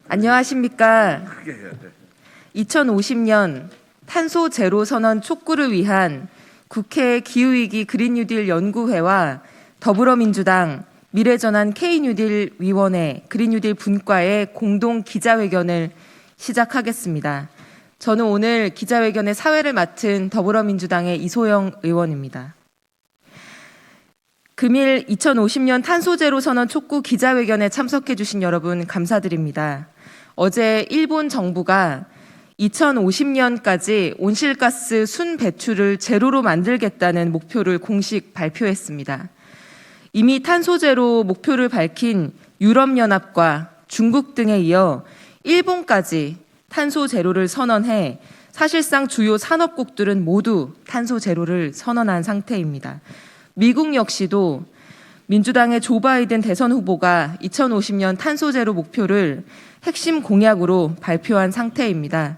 안녕하십니까. 2050년 탄소 제로 선언 촉구를 위한 국회 기후위기 그린뉴딜 연구회와 더불어민주당 미래전환 K뉴딜 위원회 그린뉴딜 분과의 공동 기자회견을 시작하겠습니다. 저는 오늘 기자회견의 사회를 맡은 더불어민주당의 이소영 의원입니다. 금일 2050년 탄소제로 선언 촉구 기자회견에 참석해 주신 여러분 감사드립니다. 어제 일본 정부가 2050년까지 온실가스 순 배출을 제로로 만들겠다는 목표를 공식 발표했습니다. 이미 탄소제로 목표를 밝힌 유럽연합과 중국 등에 이어 일본까지 탄소제로를 선언해 사실상 주요 산업국들은 모두 탄소제로를 선언한 상태입니다. 미국 역시도 민주당의 조 바이든 대선 후보가 2050년 탄소제로 목표를 핵심 공약으로 발표한 상태입니다.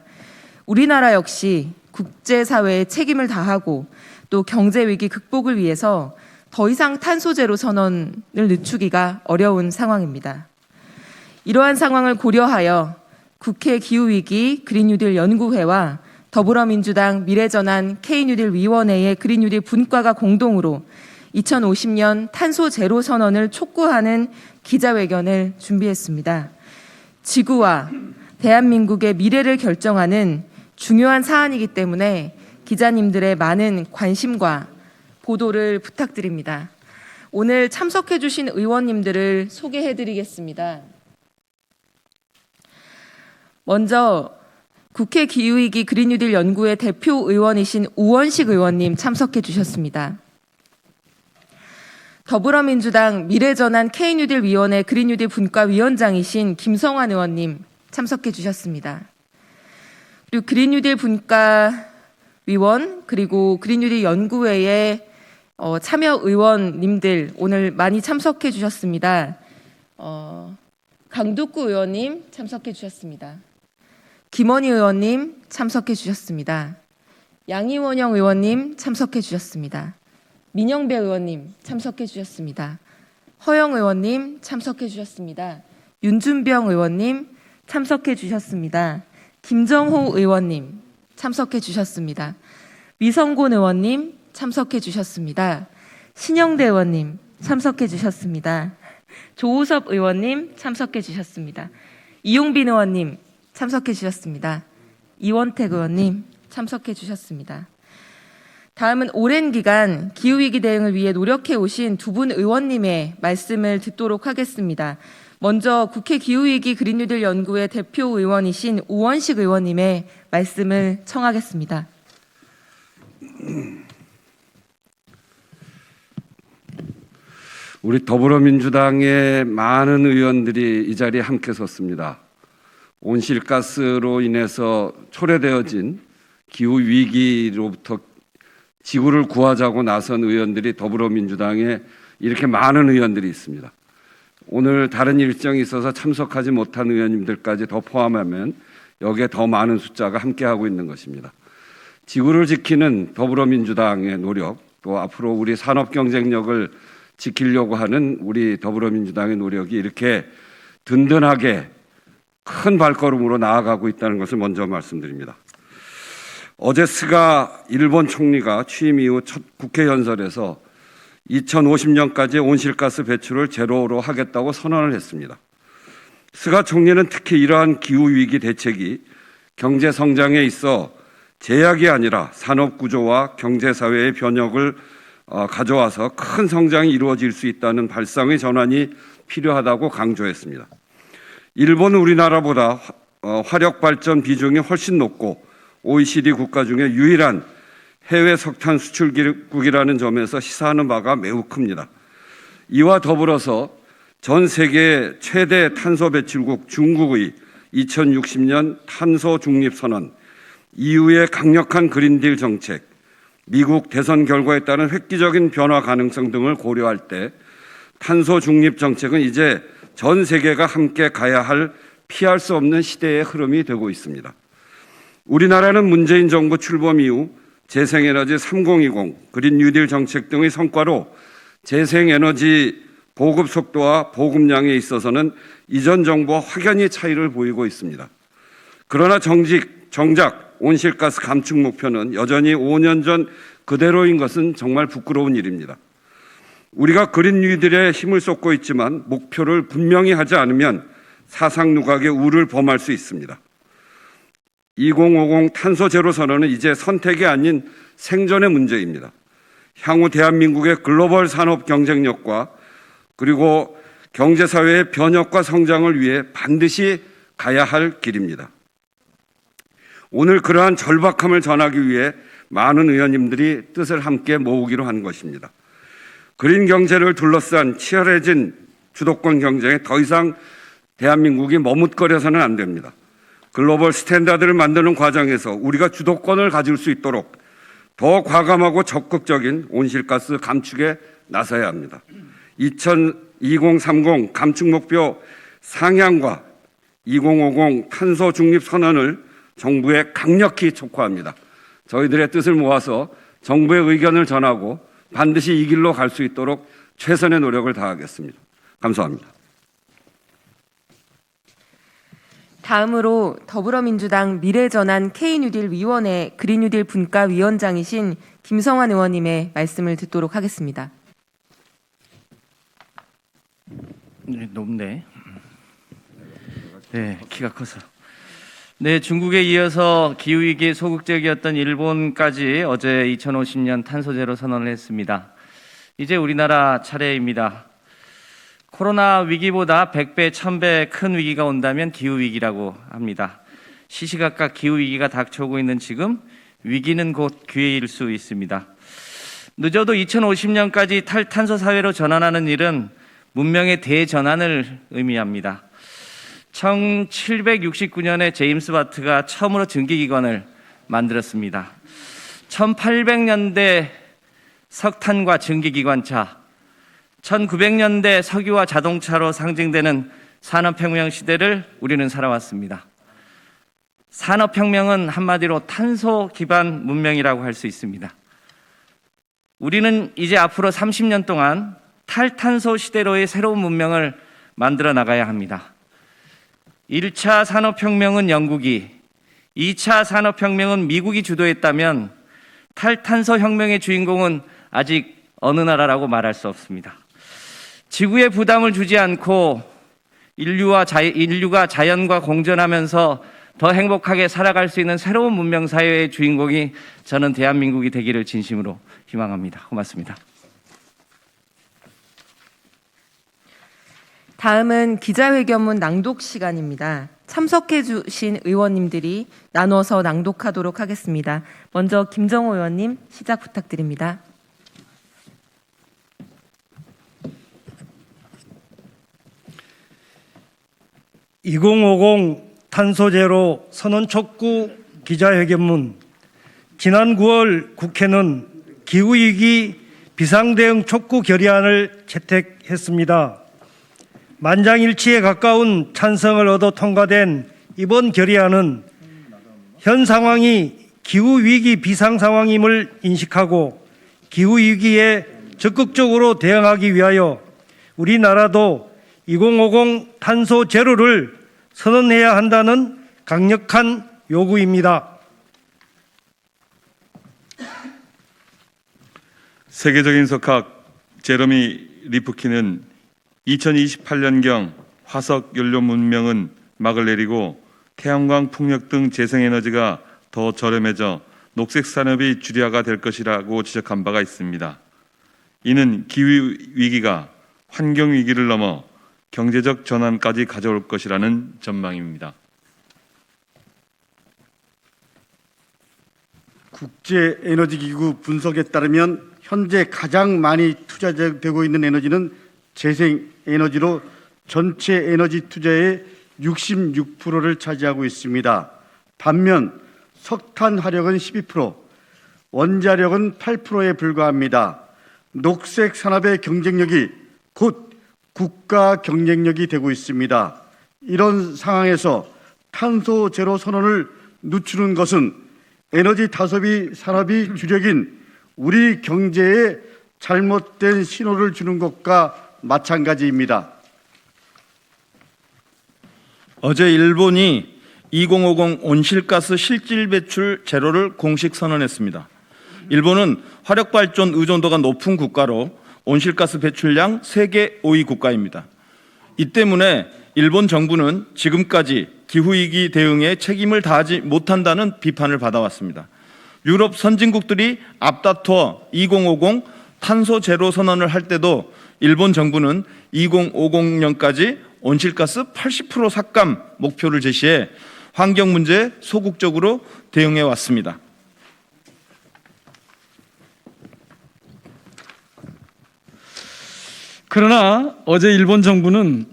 우리나라 역시 국제사회에 책임을 다하고 또 경제위기 극복을 위해서 더 이상 탄소제로 선언을 늦추기가 어려운 상황입니다. 이러한 상황을 고려하여 국회 기후위기 그린뉴딜 연구회와 더불어민주당 미래전환 K뉴딜 위원회의 그린뉴딜 분과가 공동으로 2050년 탄소 제로 선언을 촉구하는 기자회견을 준비했습니다. 지구와 대한민국의 미래를 결정하는 중요한 사안이기 때문에 기자님들의 많은 관심과 보도를 부탁드립니다. 오늘 참석해 주신 의원님들을 소개해 드리겠습니다. 먼저 국회 기후위기 그린뉴딜 연구회 대표 의원이신 우원식 의원님 참석해 주셨습니다. 더불어민주당 미래전환 K뉴딜 위원회 그린뉴딜 분과 위원장이신 김성환 의원님 참석해 주셨습니다. 그리고 그린뉴딜 분과 위원 그리고 그린뉴딜 연구회의 참여 의원님들 오늘 많이 참석해 주셨습니다. 강두구 의원님 참석해 주셨습니다. 김원희 의원님 참석해 주셨습니다. 양이원영 의원님 참석해 주셨습니다. 민영배 의원님 참석해 주셨습니다. 허영 의원님 참석해 주셨습니다. 윤준병 의원님 참석해 주셨습니다. 김정호 의원님 참석해 주셨습니다. 미성곤 의원님 참석해 주셨습니다. 신영대 의원님 참석해 주셨습니다. 조우섭 의원님 참석해 주셨습니다. 이용빈 의원님 참석해 주셨습니다. 이원택 의원님 참석해 주셨습니다. 다음은 오랜 기간 기후위기 대응을 위해 노력해 오신 두 분 의원님의 말씀을 듣도록 하겠습니다. 먼저 국회 기후위기 그린뉴딜 연구회 대표 의원이신 우원식 의원님의 말씀을 청하겠습니다. 우리 더불어민주당의 많은 의원들이 이 자리에 함께 섰습니다. 온실가스로 인해서 초래되어진 기후위기로부터 지구를 구하자고 나선 의원들이 더불어민주당에 이렇게 많은 의원들이 있습니다. 오늘 다른 일정이 있어서 참석하지 못한 의원님들까지 더 포함하면 여기에 더 많은 숫자가 함께하고 있는 것입니다. 지구를 지키는 더불어민주당의 노력, 또 앞으로 우리 산업 경쟁력을 지키려고 하는 우리 더불어민주당의 노력이 이렇게 든든하게 큰 발걸음으로 나아가고 있다는 것을 먼저 말씀드립니다. 어제 스가 일본 총리가 취임 이후 첫 국회 연설에서 2050년까지 온실가스 배출을 제로로 하겠다고 선언을 했습니다. 스가 총리는 특히 이러한 기후위기 대책이 경제 성장에 있어 제약이 아니라 산업 구조와 경제사회의 변혁을 가져와서 큰 성장이 이루어질 수 있다는 발상의 전환이 필요하다고 강조했습니다. 일본은 우리나라보다 화력 발전 비중이 훨씬 높고 OECD 국가 중에 유일한 해외 석탄 수출국이라는 점에서 시사하는 바가 매우 큽니다. 이와 더불어서 전 세계 최대 탄소 배출국 중국의 2060년 탄소 중립 선언, EU의 강력한 그린딜 정책, 미국 대선 결과에 따른 획기적인 변화 가능성 등을 고려할 때 탄소 중립 정책은 이제 전 세계가 함께 가야 할 피할 수 없는 시대의 흐름이 되고 있습니다. 우리나라는 문재인 정부 출범 이후 재생에너지 3020, 그린 뉴딜 정책 등의 성과로 재생에너지 보급 속도와 보급량에 있어서는 이전 정부와 확연히 차이를 보이고 있습니다. 그러나 정작 온실가스 감축 목표는 여전히 5년 전 그대로인 것은 정말 부끄러운 일입니다. 우리가 그린 뉴딜에 힘을 쏟고 있지만 목표를 분명히 하지 않으면 사상 누각의 우를 범할 수 있습니다. 2050 탄소 제로 선언은 이제 선택이 아닌 생존의 문제입니다. 향후 대한민국의 글로벌 산업 경쟁력과 그리고 경제사회의 변혁과 성장을 위해 반드시 가야 할 길입니다. 오늘 그러한 절박함을 전하기 위해 많은 의원님들이 뜻을 함께 모으기로 한 것입니다. 그린 경제를 둘러싼 치열해진 주도권 경쟁에 더 이상 대한민국이 머뭇거려서는 안 됩니다. 글로벌 스탠다드를 만드는 과정에서 우리가 주도권을 가질 수 있도록 더 과감하고 적극적인 온실가스 감축에 나서야 합니다. 2030 감축 목표 상향과 2050 탄소 중립 선언을 정부에 강력히 촉구합니다. 저희들의 뜻을 모아서 정부의 의견을 전하고 반드시 이 길로 갈 수 있도록 최선의 노력을 다하겠습니다. 감사합니다. 다음으로 더불어민주당 미래전환 K뉴딜 위원회 그린뉴딜 분과위원장이신 김성환 의원님의 말씀을 듣도록 하겠습니다. 네, 높네. 네, 키가 커서. 네, 중국에 이어서 기후위기에 소극적이었던 일본까지 어제 2050년 탄소제로 선언을 했습니다. 이제 우리나라 차례입니다. 코로나 위기보다 100배, 1000배 큰 위기가 온다면 기후위기라고 합니다. 시시각각 기후위기가 닥쳐오고 있는 지금 위기는 곧 기회일 수 있습니다. 늦어도 2050년까지 탈탄소 사회로 전환하는 일은 문명의 대전환을 의미합니다. 1769년에 제임스 바트가 처음으로 전기기관을 만들었습니다. 1800년대 석탄과 전기기관차, 1900년대 석유와 자동차로 상징되는 산업혁명 시대를 우리는 살아왔습니다. 산업혁명은 한마디로 탄소 기반 문명이라고 할 수 있습니다. 우리는 이제 앞으로 30년 동안 탈탄소 시대로의 새로운 문명을 만들어 나가야 합니다. 1차 산업혁명은 영국이, 2차 산업혁명은 미국이 주도했다면 탈탄소 혁명의 주인공은 아직 어느 나라라고 말할 수 없습니다. 지구에 부담을 주지 않고 인류가 자연과 공존하면서 더 행복하게 살아갈 수 있는 새로운 문명사회의 주인공이 저는 대한민국이 되기를 진심으로 희망합니다. 고맙습니다. 다음은 기자회견문 낭독 시간입니다. 참석해 주신 의원님들이 나눠서 낭독하도록 하겠습니다. 먼저 김정호 의원님 시작 부탁드립니다. (2050) 탄소제로 선언 촉구 기자회견문. 지난 9월 국회는 기후위기 비상대응 촉구 결의안을 채택했습니다. 만장일치에 가까운 찬성을 얻어 통과된 이번 결의안은 현 상황이 기후위기 비상상황임을 인식하고 기후위기에 적극적으로 대응하기 위하여 우리나라도 2050 탄소 제로를 선언해야 한다는 강력한 요구입니다. 세계적인 석학 제러미 리프킨은 2028년경 화석 연료 문명은 막을 내리고 태양광, 풍력 등 재생에너지가 더 저렴해져 녹색 산업이 주류화가 될 것이라고 지적한 바가 있습니다. 이는 기후 위기가 환경 위기를 넘어 경제적 전환까지 가져올 것이라는 전망입니다. 국제에너지기구 분석에 따르면 현재 가장 많이 투자되고 있는 에너지는 재생에너지로 전체 에너지 투자의 66%를 차지하고 있습니다. 반면 석탄 화력은 12%, 원자력은 8%에 불과합니다. 녹색 산업의 경쟁력이 곧 국가 경쟁력이 되고 있습니다. 이런 상황에서 탄소 제로 선언을 늦추는 것은 에너지 다소비 산업이 주력인 우리 경제에 잘못된 신호를 주는 것과 마찬가지입니다. 어제 일본이 2050 온실가스 실질 배출 제로를 공식 선언했습니다. 일본은 화력발전 의존도가 높은 국가로 온실가스 배출량 세계 5위 국가입니다. 이 때문에 일본 정부는 지금까지 기후위기 대응에 책임을 다하지 못한다는 비판을 받아왔습니다. 유럽 선진국들이 앞다퉈 2050 탄소 제로 선언을 할 때도 일본 정부는 2050년까지 온실가스 80% 삭감 목표를 제시해 환경 문제에 소극적으로 대응해 왔습니다. 그러나 어제 일본 정부는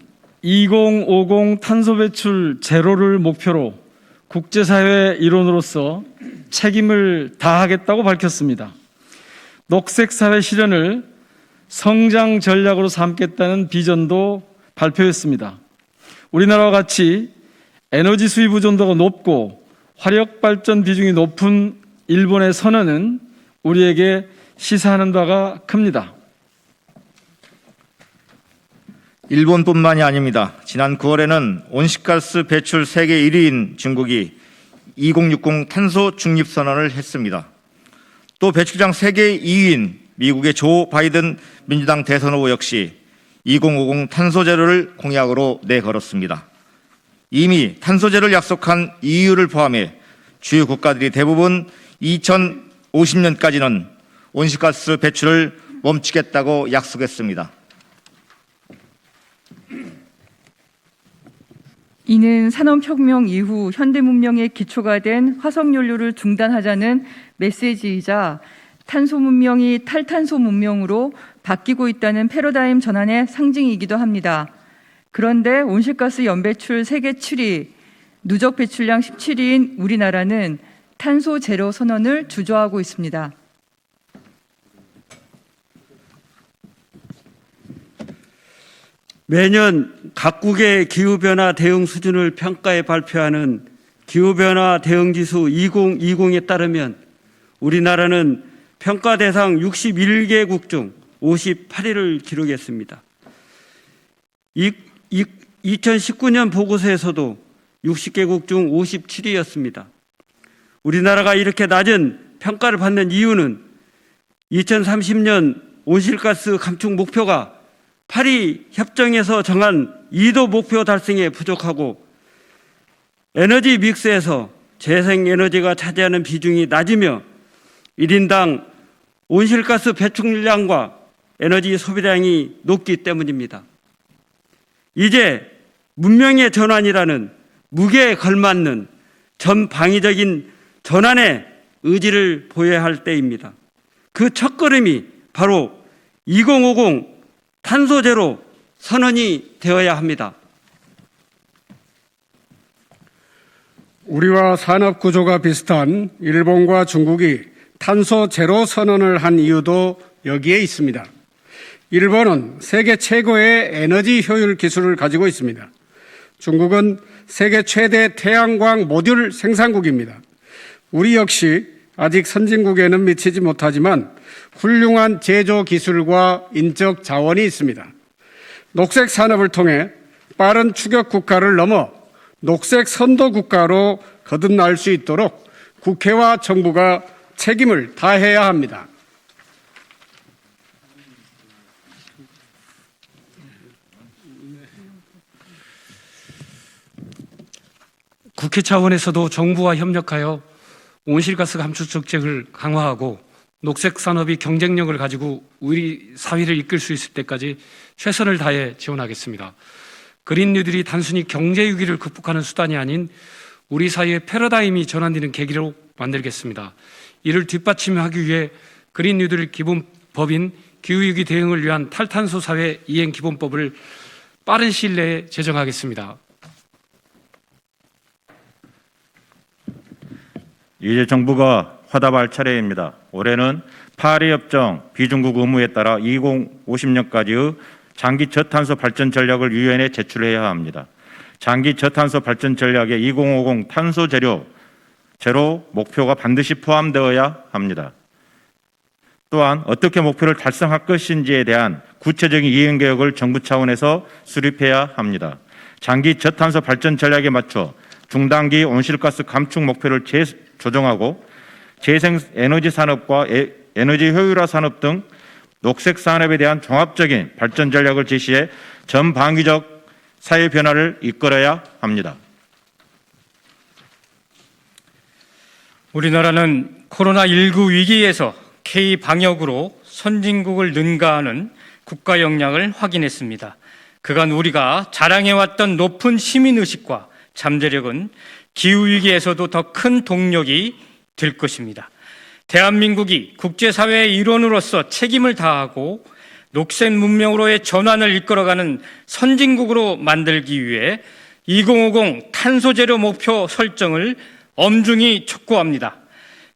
2050 탄소 배출 제로를 목표로 국제사회 일원으로서 책임을 다하겠다고 밝혔습니다. 녹색 사회 실현을 성장 전략으로 삼겠다는 비전도 발표했습니다. 우리나라와 같이 에너지 수입 의존도가 높고 화력 발전 비중이 높은 일본의 선언은 우리에게 시사하는 바가 큽니다. 일본뿐만이 아닙니다. 지난 9월에는 온실가스 배출 세계 1위인 중국이 2060 탄소 중립 선언을 했습니다. 또 배출량 세계 2위인 미국의 조 바이든 민주당 대선 후보 역시 2050 탄소 제로를 공약으로 내걸었습니다. 이미 탄소 제로를 약속한 EU를 포함해 주요 국가들이 대부분 2050년까지는 온실가스 배출을 멈추겠다고 약속했습니다. 이는 산업혁명 이후 현대 문명의 기초가 된 화석연료를 중단하자는 메시지이자 탄소 문명이 탈탄소 문명으로 바뀌고 있다는 패러다임 전환의 상징이기도 합니다. 그런데 온실가스 연배출 세계 7위, 누적 배출량 17위인 우리나라는 탄소 제로 선언을 주저하고 있습니다. 매년 각국의 기후변화 대응 수준을 평가해 발표하는 기후변화 대응지수 2020에 따르면 우리나라는 평가 대상 61개국 중 58위를 기록했습니다. 2019년 보고서에서도 60개국 중 57위였습니다. 우리나라가 이렇게 낮은 평가를 받는 이유는 2030년 온실가스 감축 목표가 파리 협정에서 정한 2도 목표 달성에 부족하고 에너지 믹스에서 재생에너지가 차지하는 비중이 낮으며 1인당 온실가스 배출량과 에너지 소비량이 높기 때문입니다. 이제 문명의 전환이라는 무게에 걸맞는 전방위적인 전환의 의지를 보여야 할 때입니다. 그 첫걸음이 바로 2050 탄소 제로 선언이 되어야 합니다. 우리와 산업 구조가 비슷한 일본과 중국이 탄소 제로 선언을 한 이유도 여기에 있습니다. 일본은 세계 최고의 에너지 효율 기술을 가지고 있습니다. 중국은 세계 최대 태양광 모듈 생산국입니다. 우리 역시 아직 선진국에는 미치지 못하지만 훌륭한 제조 기술과 인적 자원이 있습니다. 녹색 산업을 통해 빠른 추격 국가를 넘어 녹색 선도 국가로 거듭날 수 있도록 국회와 정부가 책임을 다해야 합니다. 국회 차원에서도 정부와 협력하여 온실가스 감축 정책을 강화하고 녹색 산업이 경쟁력을 가지고 우리 사회를 이끌 수 있을 때까지 최선을 다해 지원하겠습니다. 그린 뉴딜이 단순히 경제 위기를 극복하는 수단이 아닌 우리 사회의 패러다임이 전환되는 계기로 만들겠습니다. 이를 뒷받침하기 위해 그린 뉴딜 기본법인 기후위기 대응을 위한 탈탄소 사회 이행 기본법을 빠른 시일 내에 제정하겠습니다. 이제 정부가 화답할 차례입니다. 올해는 파리 협정 비중국 의무에 따라 2050년까지의 장기 저탄소 발전 전략을 유엔에 제출해야 합니다. 장기 저탄소 발전 전략에 2050 탄소 제로 목표가 반드시 포함되어야 합니다. 또한 어떻게 목표를 달성할 것인지에 대한 구체적인 이행 계획을 정부 차원에서 수립해야 합니다. 장기 저탄소 발전 전략에 맞춰 중단기 온실가스 감축 목표를 재조정하고 재생에너지 산업과 에너지 효율화 산업 등 녹색 산업에 대한 종합적인 발전 전략을 제시해 전방위적 사회 변화를 이끌어야 합니다. 우리나라는 코로나19 위기에서 K-방역으로 선진국을 능가하는 국가 역량을 확인했습니다. 그간 우리가 자랑해왔던 높은 시민의식과 잠재력은 기후위기에서도 더 큰 동력이 될 것입니다. 대한민국이 국제사회의 일원으로서 책임을 다하고 녹색 문명으로의 전환을 이끌어가는 선진국으로 만들기 위해 2050 탄소제로 목표 설정을 엄중히 촉구합니다.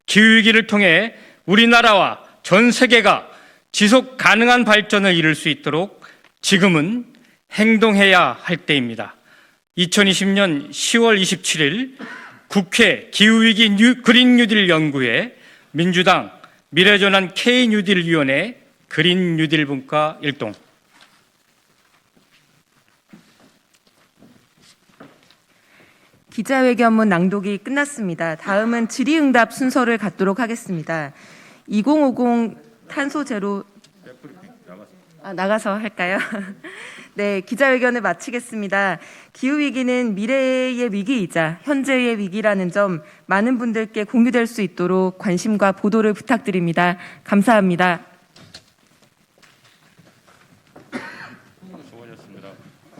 기후위기를 통해 우리나라와 전 세계가 지속 가능한 발전을 이룰 수 있도록 지금은 행동해야 할 때입니다. 2020년 10월 27일 국회 기후위기 그린 뉴딜 연구회 민주당 미래전환 K 뉴딜 위원회 그린 뉴딜 분과 일동. 기자회견문 낭독이 끝났습니다. 다음은 질의응답 순서를 갖도록 하겠습니다. 2050 탄소 제로 나가서 할까요? 네, 기자회견을 마치겠습니다. 기후위기는 미래의 위기이자 현재의 위기라는 점 많은 분들께 공유될 수 있도록 관심과 보도를 부탁드립니다. 감사합니다.